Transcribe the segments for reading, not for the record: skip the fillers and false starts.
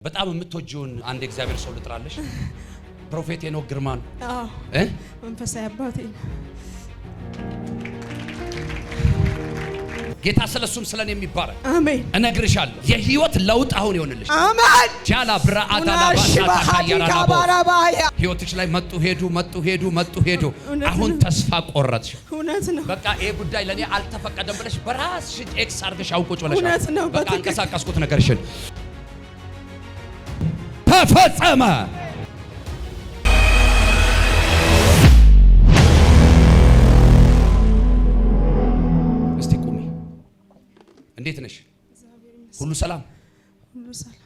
በጣም የምትወጂውን አንድ እግዚአብሔር ሰው ልጥራለሽ። ፕሮፌት ሄኖክ ግርማን መንፈሳዊ አባቴ ጌታ ስለሱም ስለኔ የሚባረክ አሜን። እነግርሻለሁ የህይወት ለውጥ አሁን ይሆንልሽ። አሜን። ጃላ ብራአታ ላባሳታ ህይወትሽ ላይ መጡ ሄዱ። አሁን ተስፋ ቆረጥሽ። እውነት ነው። በቃ ይሄ ጉዳይ ለኔ አልተፈቀደም ብለሽ በራስሽ ኤክስ አድርገሽ አውቆጭ ብለሽ እውነት ነው። በቃ አንቀሳቀስኩት ነገርሽን ተፈጸመ። እስቲ ቁሚ። እንዴት ነሽ? ሁሉ ሰላም? ሁሉ ሰላም።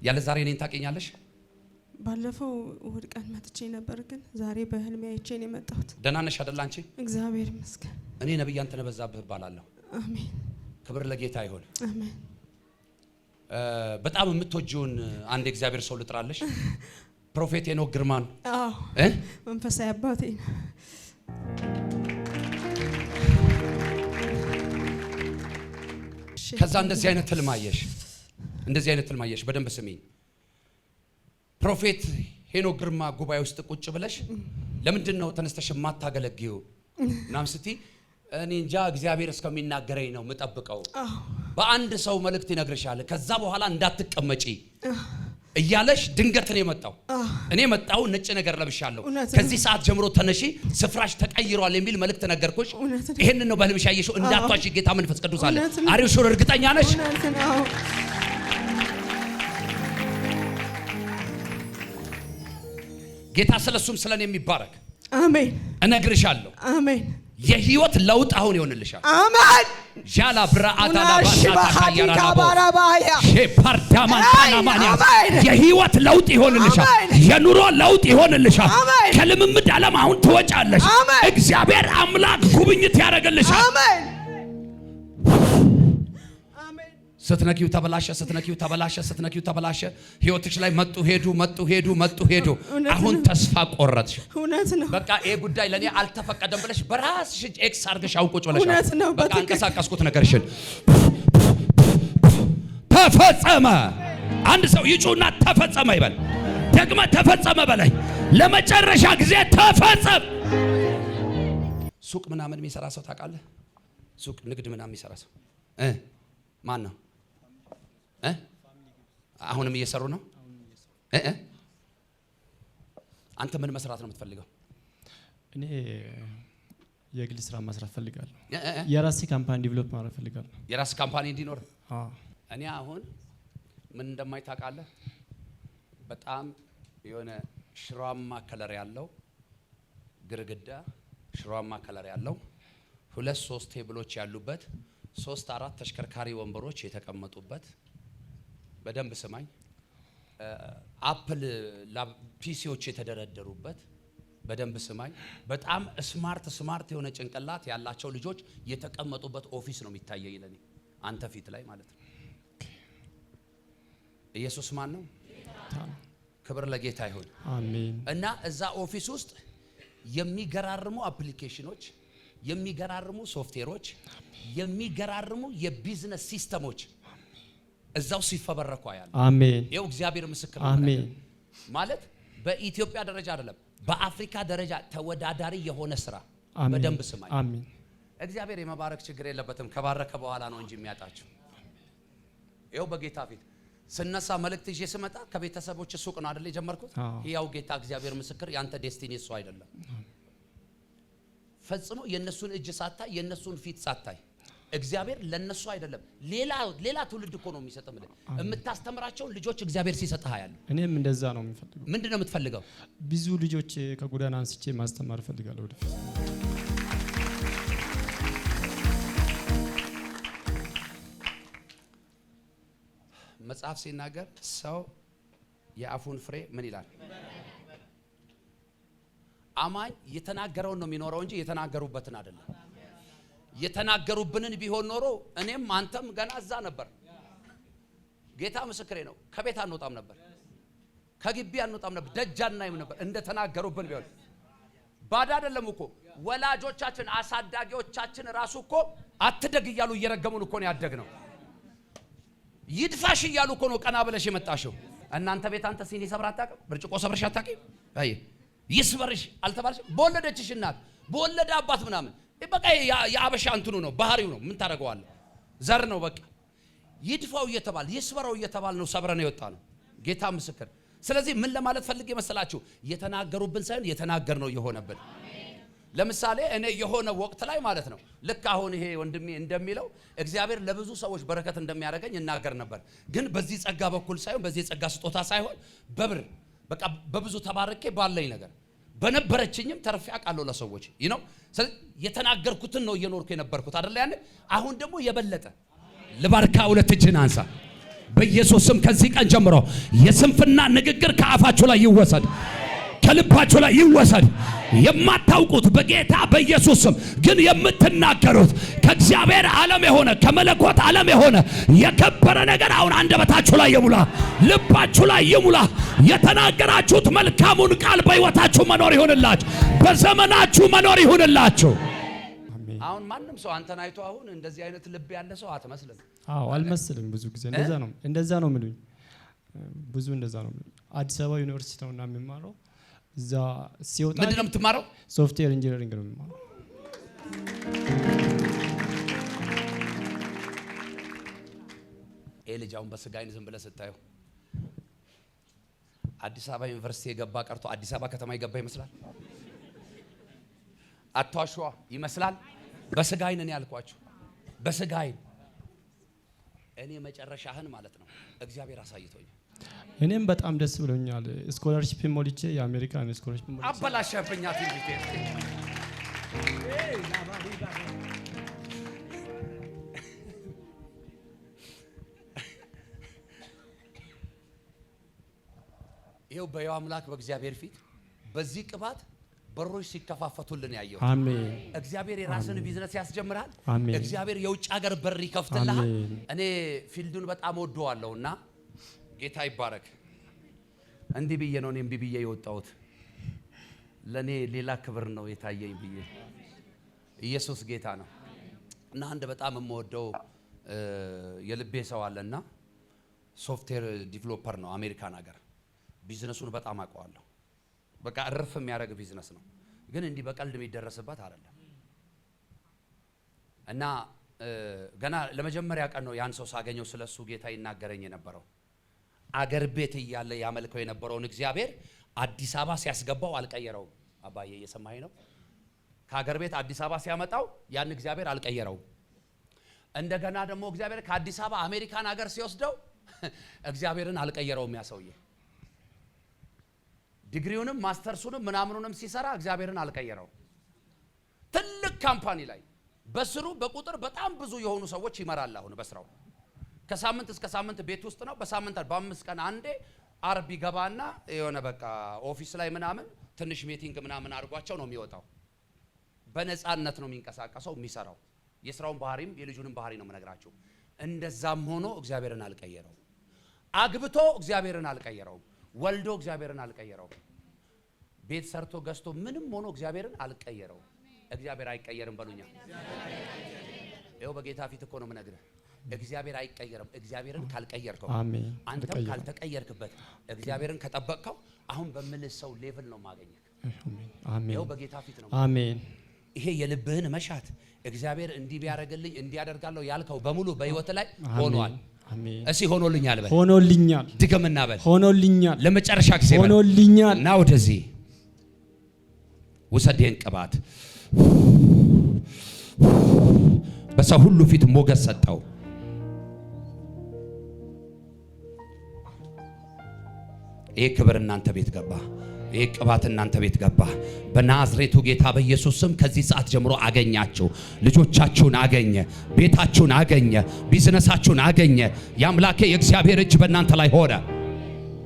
ያለ ዛሬ እኔን ታውቂኛለሽ? ባለፈው እሑድ ቀን መጥቼ ነበር፣ ግን ዛሬ በህልሜ አይቼ ነው የመጣሁት። ደህና ነሽ አይደል አንቺ? እግዚአብሔር ይመስገን። እኔ ነብይ አንተነህ በዛብህ እባላለሁ። አሜን። ክብር ለጌታ ይሁን። አሜን። በጣም የምትወጂውን አንድ እግዚአብሔር ሰው ልጥራለሽ። ፕሮፌት ሄኖክ ግርማን መንፈሳዊ አባቴ ከዛ እንደዚህ አይነት ህልም አየሽ። በደንብ ስሚኝ። ፕሮፌት ሄኖክ ግርማ ጉባኤ ውስጥ ቁጭ ብለሽ ለምንድን ነው ተነስተሽ የማታገለግዪው ምናምን ስትይ እኔ እንጃ እግዚአብሔር እስከሚናገረኝ ነው የምጠብቀው። በአንድ ሰው መልእክት ይነግርሻል፣ ከዛ በኋላ እንዳትቀመጪ እያለሽ ድንገት ነው የመጣው። እኔ መጣው ነጭ ነገር ለብሻለሁ፣ ከዚህ ሰዓት ጀምሮ ተነሺ ስፍራሽ ተቀይሯል የሚል መልእክት ነገርኩሽ። ይሄንን ነው በህልምሽ ያየሽው። እንዳትዋሺ፣ ጌታ መንፈስ ቅዱስ አለ። አሪው ሹር እርግጠኛ ነሽ? ጌታ ስለሱም ስለኔ የሚባረክ አሜን። እነግርሻለሁ አሜን። የህይወት ለውጥ አሁን ይሆንልሻል። አሜን። ጃላ ብራአታ ላባሳታ የህይወት ለውጥ ይሆንልሻል። የኑሮ ለውጥ ይሆንልሻል። ከልምምድ ዓለም አሁን ትወጫለሽ። እግዚአብሔር አምላክ ጉብኝት ያደርግልሻል። ስትነኪው ተበላሸ። ህይወትሽ ላይ መጡ ሄዱ። አሁን ተስፋ ቆረጥሽ። እውነት ነው። በቃ ይሄ ጉዳይ ለኔ አልተፈቀደም ብለሽ በራስሽ ኤክስ አድርገሽ አውቆጭ ብለሽ በቃ አንቀሳቀስኩት ነገርሽን ተፈጸመ። አንድ ሰው ይጩና ተፈጸመ ይበል። ደግመ ተፈጸመ በላይ ለመጨረሻ ጊዜ ተፈጸመ። ሱቅ ምናምን የሚሰራ ሰው ታውቃለህ? ሱቅ ንግድ ምናምን የሚሰራ ሰው ማን ነው? አሁንም እየሰሩ ነው። አንተ ምን መስራት ነው የምትፈልገው? እኔ የግል ስራ መስራት ፈልጋለሁ። የራሴ ካምፓኒ ዲቨሎፕ ማድረግ ፈልጋለሁ። የራስ ካምፓኒ እንዲኖር። እኔ አሁን ምን እንደማይታወቃለህ በጣም የሆነ ሽሯማ ከለር ያለው ግርግዳ፣ ሽሯማ ከለር ያለው 2-3 ቴብሎች ያሉበት 3-4 ተሽከርካሪ ወንበሮች የተቀመጡበት፣ በደንብ ስማኝ፣ አፕል ፒሲዎች የተደረደሩበት፣ በደንብ ስማኝ፣ በጣም ስማርት የሆነ ጭንቅላት ያላቸው ልጆች የተቀመጡበት ኦፊስ ነው የሚታየኝ ለኔ አንተ ፊት ላይ ማለት ነው። ኢየሱስ ማን ነው? ክብር ለጌታ ይሁን። አሜን። እና እዛ ኦፊስ ውስጥ የሚገራርሙ አፕሊኬሽኖች፣ የሚገራርሙ ሶፍትዌሮች፣ የሚገራርሙ የቢዝነስ ሲስተሞች እዛው ሲፈበረኩ ያለ። አሜን። ይኸው እግዚአብሔር ምስክር ነው። አሜን። ማለት በኢትዮጵያ ደረጃ አይደለም በአፍሪካ ደረጃ ተወዳዳሪ የሆነ ስራ። በደንብ ስማኝ። አሜን። እግዚአብሔር የመባረክ ችግር የለበትም፣ ከባረከ በኋላ ነው እንጂ የሚያጣቸው። ይኸው በጌታ ፊት ስነሳ መልእክት ይዤ ስመጣ ከቤተሰቦች ሱቅ ነው አይደል የጀመርኩት። ያው ጌታ እግዚአብሔር ምስክር ያንተ ዴስቲኒ እሱ አይደለም። ፈጽሞ የነሱን እጅ ሳታይ የነሱን ፊት ሳታይ እግዚአብሔር ለነሱ አይደለም ሌላ ትውልድ እኮ ነው የሚሰጠው። የምታስተምራቸው ልጆች እግዚአብሔር ሲሰጥህ ያለው። እኔም እንደዛ ነው የምፈልገው። ምንድነው የምትፈልገው? ብዙ ልጆች ከጎዳና አንስቼ ማስተማር ፈልጋለሁ ወደፊት። መጽሐፍ ሲናገር ሰው የአፉን ፍሬ ምን ይላል? አማኝ የተናገረውን ነው የሚኖረው እንጂ የተናገሩበትን አይደለም። የተናገሩብንን ቢሆን ኖሮ እኔም አንተም ገና እዛ ነበር። ጌታ ምስክሬ ነው። ከቤት አንወጣም ነበር፣ ከግቢ አንወጣም ነበር፣ ደጅ አናይም ነበር። እንደተናገሩብን ቢሆን ባዳ አይደለም እኮ ወላጆቻችን አሳዳጊዎቻችን ራሱ እኮ አትደግ እያሉ እየረገሙን እኮ ነው ያደግነው። ይድፋሽ እያሉ እኮ ነው ቀና ብለሽ የመጣሽው። እናንተ ቤት አንተ ሲኒ ሰብራ አታውቅም? ብርጭቆ ሰብረሽ አታውቂም? አይ ይስበርሽ አልተባልሽ? በወለደችሽ እናት በወለደ አባት ምናምን በቃ የአበሻ እንትኑ ነው ባህሪው ነው። ምን ታደርገዋለህ? ዘር ነው በቃ። ይድፋው እየተባለ ይስበረው እየተባለ ነው ሰብረን የወጣ ነው። ጌታ ምስክር። ስለዚህ ምን ለማለት ፈልጌ መሰላችሁ? የተናገሩብን ሳይሆን የተናገርነው የሆነብን። ለምሳሌ እኔ የሆነ ወቅት ላይ ማለት ነው ልክ አሁን ይሄ ወንድሜ እንደሚለው እግዚአብሔር ለብዙ ሰዎች በረከት እንደሚያደርገኝ እናገር ነበር። ግን በዚህ ጸጋ በኩል ሳይሆን በዚህ ጸጋ ስጦታ ሳይሆን በብር በቃ በብዙ ተባረኬ ባለኝ ነገር በነበረችኝም ተርፌ አውቃለሁ ለሰዎች ነው። ስለዚህ የተናገርኩትን ነው እየኖርኩ የነበርኩት አይደል? ያን አሁን ደግሞ የበለጠ ልባርካ። ሁለት እጅን አንሳ በኢየሱስ ስም። ከዚህ ቀን ጀምሮ የስንፍና ንግግር ከአፋችሁ ላይ ይወሰድ፣ ከልባችሁ ላይ ይወሰድ። የማታውቁት በጌታ በኢየሱስ ስም ግን የምትናገሩት ከእግዚአብሔር ዓለም የሆነ ከመለኮት ዓለም የሆነ የከበረ ነገር አሁን አንደበታችሁ ላይ ይሙላ፣ ልባችሁ ላይ ይሙላ። የተናገራችሁት መልካሙን ቃል በሕይወታችሁ መኖር ይሁንላችሁ፣ በዘመናችሁ መኖር ይሁንላችሁ። አሁን ማንም ሰው አንተን አይቶ አሁን እንደዚህ አይነት ልብ ያለ ሰው አትመስልም። አዎ አልመስልም። ብዙ ጊዜ እንደዛ ነው የሚሉኝ። ብዙ እንደዛ ነው የሚሉኝ። አዲስ አበባ ዩኒቨርሲቲ ነውና የሚማረው። እዛ ሲወጣ ምንድን ነው የምትማረው? ሶፍትዌር ኢንጂነሪንግ ነው የሚማረው። ልጅ አሁን በስጋ አይን ዝም ብለህ ስታየው አዲስ አበባ ዩኒቨርሲቲ የገባ ቀርቶ አዲስ አበባ ከተማ የገባ ይመስላል። አቷሽዋ ይመስላል። በስጋ አይን ነው ያልኳችሁ። በስጋ አይን እኔ መጨረሻህን ማለት ነው እግዚአብሔር አሳይቶኛል። እኔም በጣም ደስ ብሎኛል። ስኮላርሺፕ ሞልቼ የአሜሪካን ስኮላርሺፕ ሞልቼ አበላሸብኛት እንዴ! ይኸው በያው አምላክ በእግዚአብሔር ፊት በዚህ ቅባት በሮች ሲከፋፈቱልን ያየው። አሜን። እግዚአብሔር የራስን ቢዝነስ ያስጀምራል። አሜን። እግዚአብሔር የውጭ ሀገር በር ይከፍትልሃል። እኔ ፊልዱን በጣም ወደዋለሁና ጌታ ይባረክ። እንዲህ ብዬ ነው እኔም ብዬ የወጣሁት። ለኔ ሌላ ክብር ነው የታየኝ ብዬ። ኢየሱስ ጌታ ነው። እና አንድ በጣም የምወደው የልቤ ሰው አለና ሶፍትዌር ዲቨሎፐር ነው አሜሪካን ሀገር። ቢዝነሱን በጣም አውቀዋለሁ። በቃ እርፍ የሚያደርግ ቢዝነስ ነው፣ ግን እንዲህ በቀልድ የሚደረስበት አይደለም። እና ገና ለመጀመሪያ ቀን ነው ያን ሰው ሳገኘው ስለሱ ጌታ ይናገረኝ የነበረው። አገር ቤት እያለ ያመልከው የነበረውን እግዚአብሔር አዲስ አበባ ሲያስገባው አልቀየረውም። አባዬ እየሰማኸኝ ነው? ከአገር ቤት አዲስ አበባ ሲያመጣው ያን እግዚአብሔር አልቀየረውም። እንደገና ደግሞ እግዚአብሔር ከአዲስ አበባ አሜሪካን ሀገር ሲወስደው እግዚአብሔርን አልቀየረውም። ያ ሰውዬ ዲግሪውንም ማስተርሱንም ምናምኑንም ሲሰራ እግዚአብሔርን አልቀየረውም። ትልቅ ካምፓኒ ላይ በስሩ በቁጥር በጣም ብዙ የሆኑ ሰዎች ይመራል። አሁን በስራው ከሳምንት እስከ ሳምንት ቤት ውስጥ ነው። በሳምንት በአምስት ቀን አንዴ አርብ ይገባና የሆነ በቃ ኦፊስ ላይ ምናምን ትንሽ ሚቲንግ ምናምን አድርጓቸው ነው የሚወጣው። በነፃነት ነው የሚንቀሳቀሰው የሚሰራው። የስራውን ባህሪም የልጁንም ባህሪ ነው የምነግራችሁ። እንደዛም ሆኖ እግዚአብሔርን አልቀየረው። አግብቶ እግዚአብሔርን አልቀየረው። ወልዶ እግዚአብሔርን አልቀየረው። ቤት ሰርቶ ገዝቶ ምንም ሆኖ እግዚአብሔርን አልቀየረው። እግዚአብሔር አይቀየርም በሉኛ። ይኸው በጌታ ፊት እኮ ነው የምነግርህ። እግዚአብሔር አይቀየርም። እግዚአብሔርን ካልቀየርከው፣ አንተም ካልተቀየርክበት፣ እግዚአብሔርን ከጠበቅከው አሁን በምልህ ሰው ሌቭል ነው ማገኘክ። አሜን። ይኸው በጌታ ፊት ነው። አሜን። ይሄ የልብህን መሻት እግዚአብሔር እንዲህ ቢያደርግልኝ እንዲህ ያደርጋለሁ ያልከው በሙሉ በህይወት ላይ ሆኗል። አሜን። እሺ ሆኖልኛል በል። ሆኖልኛል። ድገምና በል። ሆኖልኛል። ለመጨረሻ ጊዜ በል። ሆኖልኛል። ና ወደዚህ ውሰድህን ቅባት በሰው ሁሉ ፊት ሞገስ ሰጠው። ይሄ ክብር እናንተ ቤት ገባ። ይሄ ቅባት እናንተ ቤት ገባ። በናዝሬቱ ጌታ በኢየሱስ ስም ከዚህ ሰዓት ጀምሮ አገኛችሁ። ልጆቻችሁን አገኘ፣ ቤታችሁን አገኘ፣ ቢዝነሳችሁን አገኘ። የአምላኬ የእግዚአብሔር እጅ በእናንተ ላይ ሆነ።